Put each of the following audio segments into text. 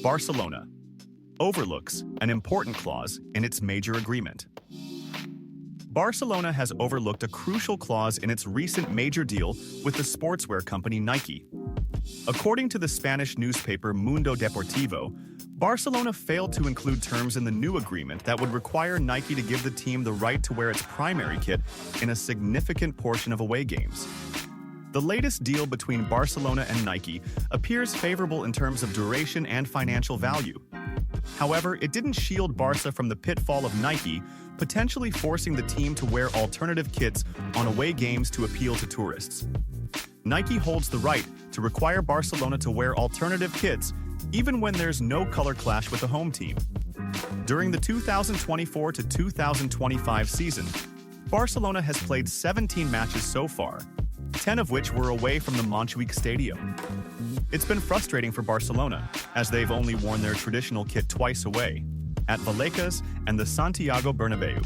Barcelona overlooks an important clause in its major agreement. Barcelona has overlooked a crucial clause in its recent major deal with the sportswear company Nike. According to the Spanish newspaper Mundo Deportivo, Barcelona failed to include terms in the new agreement that would require Nike to give the team the right to wear its primary kit in a significant portion of away games. The latest deal between Barcelona and Nike appears favorable in terms of duration and financial value. However, it didn't shield Barca from the pitfall of Nike potentially forcing the team to wear alternative kits on away games to appeal to tourists. Nike holds the right to require Barcelona to wear alternative kits even when there's no color clash with the home team. During the 2024 to 2025 season, Barcelona has played 17 matches so far, 10 of which were away from the Montjuic Stadium. It's been frustrating for Barcelona, as they've only worn their traditional kit twice away, at Vallecas and the Santiago Bernabeu.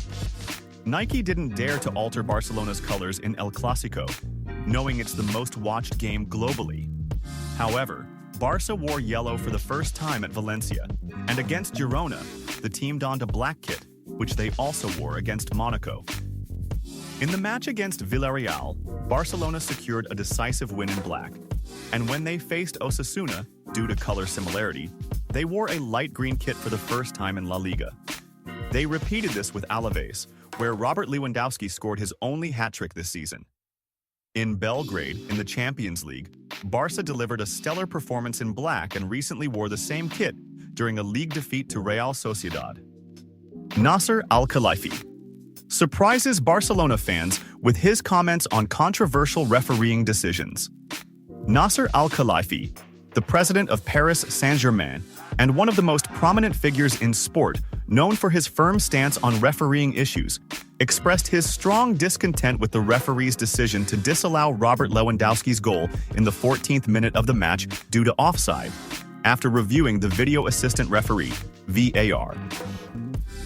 Nike didn't dare to alter Barcelona's colors in El Clásico, knowing it's the most watched game globally. However, Barca wore yellow for the first time at Valencia, and against Girona, the team donned a black kit, which they also wore against Monaco. In the match against Villarreal, Barcelona secured a decisive win in black, and when they faced Osasuna, due to color similarity, they wore a light green kit for the first time in La Liga. They repeated this with Alaves, where Robert Lewandowski scored his only hat-trick this season. In Belgrade, in the Champions League, Barca delivered a stellar performance in black and recently wore the same kit during a league defeat to Real Sociedad. Nasser Al-Khelaifi surprises Barcelona fans with his comments on controversial refereeing decisions. Nasser Al-Khelaifi, the president of Paris Saint-Germain and one of the most prominent figures in sport, known for his firm stance on refereeing issues, expressed his strong discontent with the referee's decision to disallow Robert Lewandowski's goal in the 14th minute of the match due to offside, after reviewing the video assistant referee, VAR.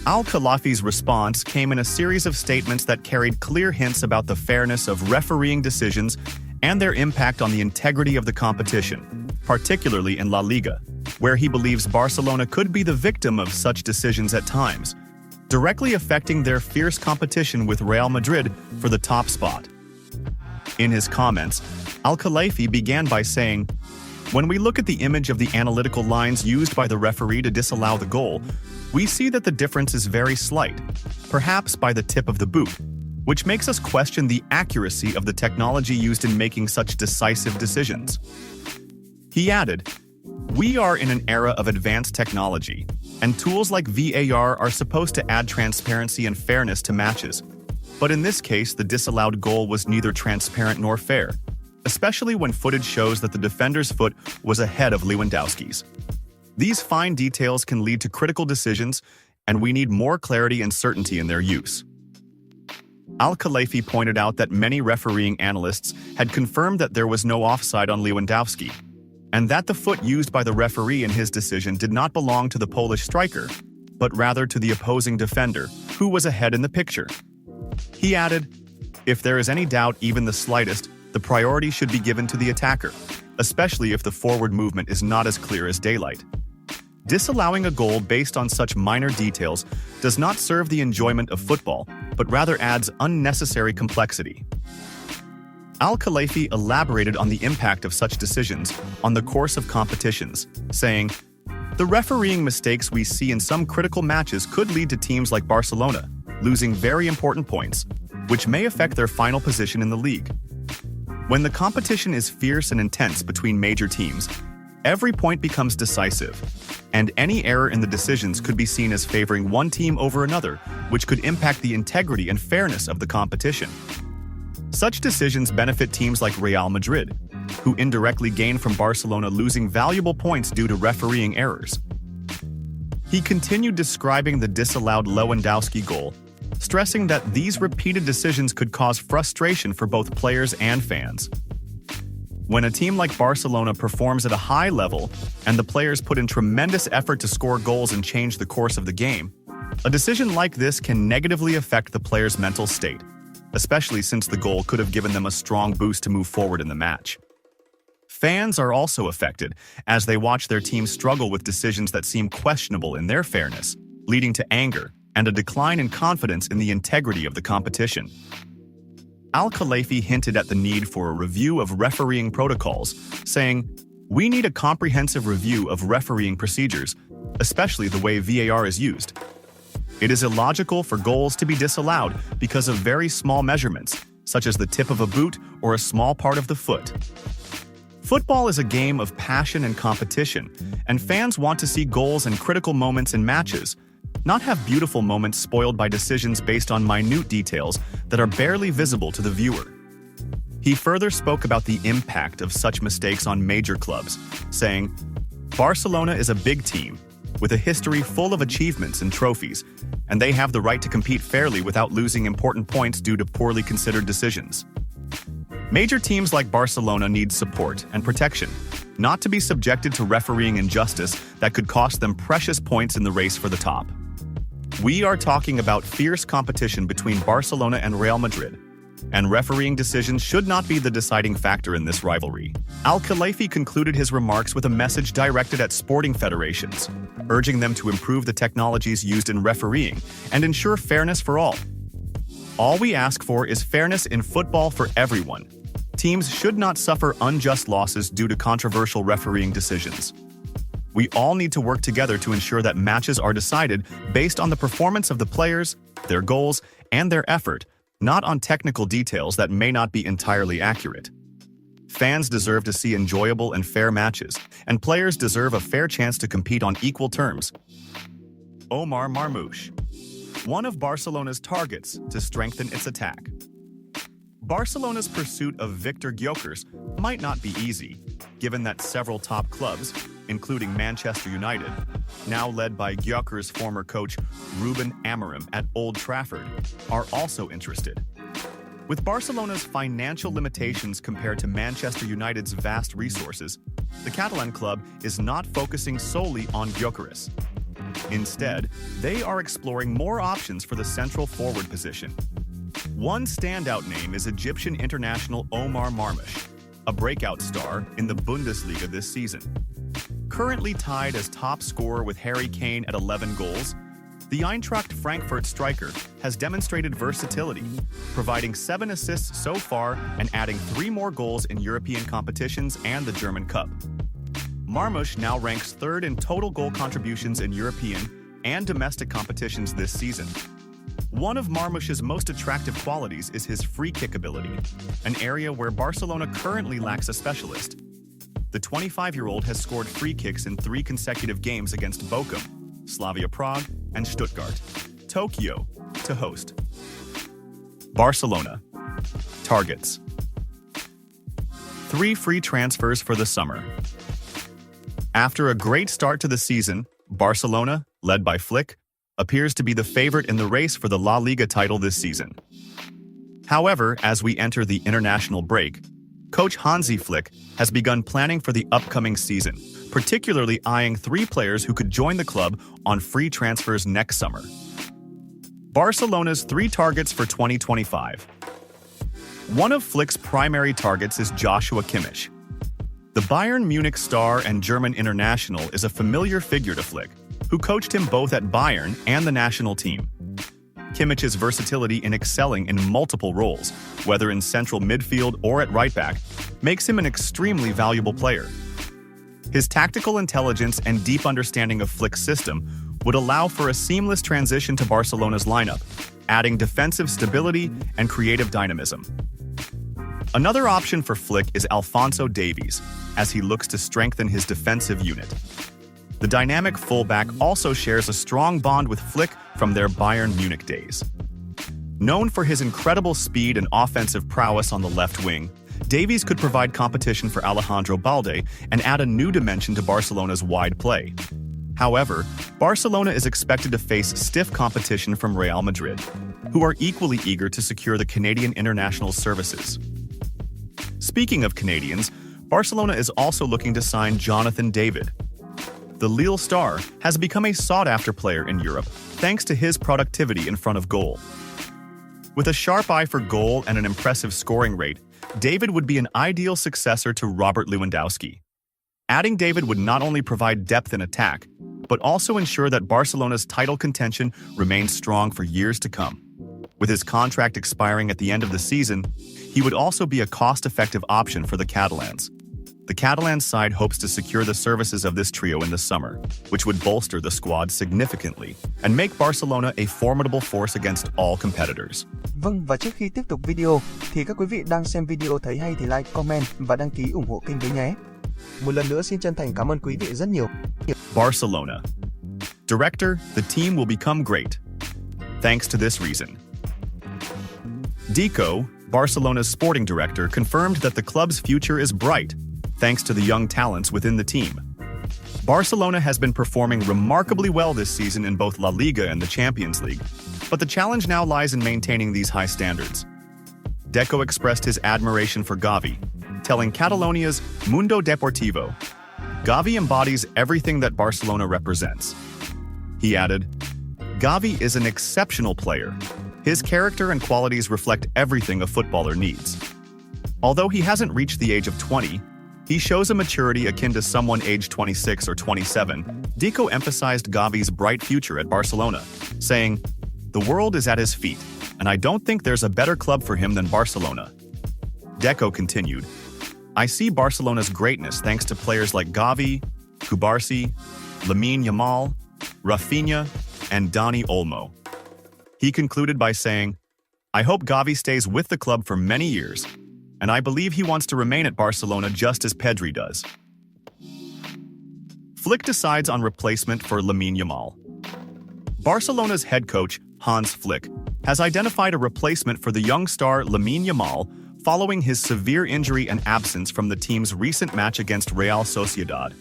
Al-Khelaifi's response came in a series of statements that carried clear hints about the fairness of refereeing decisions and their impact on the integrity of the competition, particularly in La Liga, where he believes Barcelona could be the victim of such decisions at times, directly affecting their fierce competition with Real Madrid for the top spot. In his comments, Al-Khelaifi began by saying, "When we look at the image of the analytical lines used by the referee to disallow the goal, we see that the difference is very slight, perhaps by the tip of the boot, which makes us question the accuracy of the technology used in making such decisive decisions." He added, "We are in an era of advanced technology, and tools like VAR are supposed to add transparency and fairness to matches. But in this case, the disallowed goal was neither transparent nor fair, especially when footage shows that the defender's foot was ahead of Lewandowski's. These fine details can lead to critical decisions, and we need more clarity and certainty in their use." Al-Khelaifi pointed out that many refereeing analysts had confirmed that there was no offside on Lewandowski, and that the foot used by the referee in his decision did not belong to the Polish striker, but rather to the opposing defender, who was ahead in the picture. He added, "If there is any doubt, even the slightest, the priority should be given to the attacker, especially if the forward movement is not as clear as daylight. Disallowing a goal based on such minor details does not serve the enjoyment of football, but rather adds unnecessary complexity." Al-Khelaifi elaborated on the impact of such decisions on the course of competitions, saying, "The refereeing mistakes we see in some critical matches could lead to teams like Barcelona losing very important points, which may affect their final position in the league. When the competition is fierce and intense between major teams, every point becomes decisive, and any error in the decisions could be seen as favoring one team over another, which could impact the integrity and fairness of the competition. Such decisions benefit teams like Real Madrid, who indirectly gain from Barcelona losing valuable points due to refereeing errors." He continued describing the disallowed Lewandowski goal, stressing that these repeated decisions could cause frustration for both players and fans. When a team like Barcelona performs at a high level and the players put in tremendous effort to score goals and change the course of the game, a decision like this can negatively affect the players' mental state, especially since the goal could have given them a strong boost to move forward in the match. Fans are also affected as they watch their team struggle with decisions that seem questionable in their fairness, leading to anger and a decline in confidence in the integrity of the competition. Al-Khalifi hinted at the need for a review of refereeing protocols, saying, "We need a comprehensive review of refereeing procedures, especially the way VAR is used. It is illogical for goals to be disallowed because of very small measurements, such as the tip of a boot or a small part of the foot." Football is a game of passion and competition, and fans want to see goals and critical moments in matches, not have beautiful moments spoiled by decisions based on minute details that are barely visible to the viewer. He further spoke about the impact of such mistakes on major clubs, saying, "Barcelona is a big team, with a history full of achievements and trophies, and they have the right to compete fairly without losing important points due to poorly considered decisions. Major teams like Barcelona need support and protection, not to be subjected to refereeing injustice that could cost them precious points in the race for the top. We are talking about fierce competition between Barcelona and Real Madrid, and refereeing decisions should not be the deciding factor in this rivalry." Al-Khalifi concluded his remarks with a message directed at sporting federations, urging them to improve the technologies used in refereeing and ensure fairness for all. "All we ask for is fairness in football for everyone. Teams should not suffer unjust losses due to controversial refereeing decisions. We all need to work together to ensure that matches are decided based on the performance of the players, their goals, and their effort, not on technical details that may not be entirely accurate. Fans deserve to see enjoyable and fair matches, and players deserve a fair chance to compete on equal terms." Omar Marmoush, one of Barcelona's targets to strengthen its attack. Barcelona's pursuit of Victor Gyökeres might not be easy, given that several top clubs, including Manchester United, now led by Gyökeres' former coach Ruben Amorim at Old Trafford, are also interested. With Barcelona's financial limitations compared to Manchester United's vast resources, the Catalan club is not focusing solely on Gyökeres. Instead, they are exploring more options for the central forward position. One standout name is Egyptian international Omar Marmoush, a breakout star in the Bundesliga this season. Currently tied as top scorer with Harry Kane at 11 goals, the Eintracht Frankfurt striker has demonstrated versatility, providing 7 assists so far and adding 3 more goals in European competitions and the German Cup. Marmoush now ranks 3rd in total goal contributions in European and domestic competitions this season. One of Marmoush's most attractive qualities is his free kick ability, an area where Barcelona currently lacks a specialist. The 25-year-old has scored free kicks in 3 consecutive games against Bochum, Slavia Prague, and Stuttgart, Tokyo, to host. Barcelona. Targets. 3 free transfers for the summer. After a great start to the season, Barcelona, led by Flick, appears to be the favorite in the race for the La Liga title this season. However, as we enter the international break, coach Hansi Flick has begun planning for the upcoming season, particularly eyeing 3 players who could join the club on free transfers next summer. Barcelona's 3 targets for 2025. One of Flick's primary targets is Joshua Kimmich. The Bayern Munich star and German international is a familiar figure to Flick, who coached him both at Bayern and the national team. Kimmich's versatility in excelling in multiple roles, whether in central midfield or at right back, makes him an extremely valuable player. His tactical intelligence and deep understanding of Flick's system would allow for a seamless transition to Barcelona's lineup, adding defensive stability and creative dynamism. Another option for Flick is Alphonso Davies, as he looks to strengthen his defensive unit. The dynamic fullback also shares a strong bond with Flick from their Bayern Munich days. Known for his incredible speed and offensive prowess on the left wing, Davies could provide competition for Alejandro Balde and add a new dimension to Barcelona's wide play. However, Barcelona is expected to face stiff competition from Real Madrid, who are equally eager to secure the Canadian international services. Speaking of Canadians, Barcelona is also looking to sign Jonathan David. The Lille star has become a sought-after player in Europe thanks to his productivity in front of goal. With a sharp eye for goal and an impressive scoring rate, David would be an ideal successor to Robert Lewandowski. Adding David would not only provide depth in attack, but also ensure that Barcelona's title contention remains strong for years to come. With his contract expiring at the end of the season, he would also be a cost-effective option for the Catalans. The Catalan side hopes to secure the services of this trio in the summer, which would bolster the squad significantly and make Barcelona a formidable force against all competitors. Vâng, và trước khi tiếp tục video, thì các quý vị đang xem video thấy hay thì like, comment và đăng ký ủng hộ kênh với nhé. Một lần nữa xin chân thành cảm ơn quý vị rất nhiều. Barcelona. Director, the team will become great. Thanks to this reason. Deco, Barcelona's sporting director, confirmed that the club's future is bright, thanks to the young talents within the team. Barcelona has been performing remarkably well this season in both La Liga and the Champions League, but the challenge now lies in maintaining these high standards. Deco expressed his admiration for Gavi, telling Catalonia's Mundo Deportivo, "Gavi embodies everything that Barcelona represents." He added, "Gavi is an exceptional player. His character and qualities reflect everything a footballer needs. Although he hasn't reached the age of 20, he shows a maturity akin to someone aged 26 or 27." Deco emphasized Gavi's bright future at Barcelona, saying, "The world is at his feet, and I don't think there's a better club for him than Barcelona." Deco continued, "I see Barcelona's greatness thanks to players like Gavi, Cubarsí, Lamine Yamal, Rafinha, and Dani Olmo." He concluded by saying, "I hope Gavi stays with the club for many years, and I believe he wants to remain at Barcelona just as Pedri does." Flick decides on replacement for Lamine Yamal. Barcelona's head coach, Hans Flick, has identified a replacement for the young star Lamine Yamal following his severe injury and absence from the team's recent match against Real Sociedad.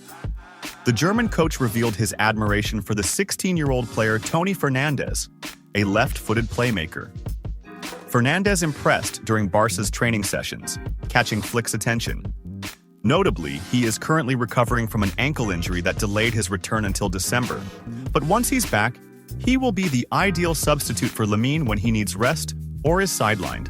The German coach revealed his admiration for the 16-year-old player Toni Fernandes, a left-footed playmaker. Fernandes impressed during Barca's training sessions, catching Flick's attention. Notably, he is currently recovering from an ankle injury that delayed his return until December. But once he's back, he will be the ideal substitute for Lamine when he needs rest or is sidelined.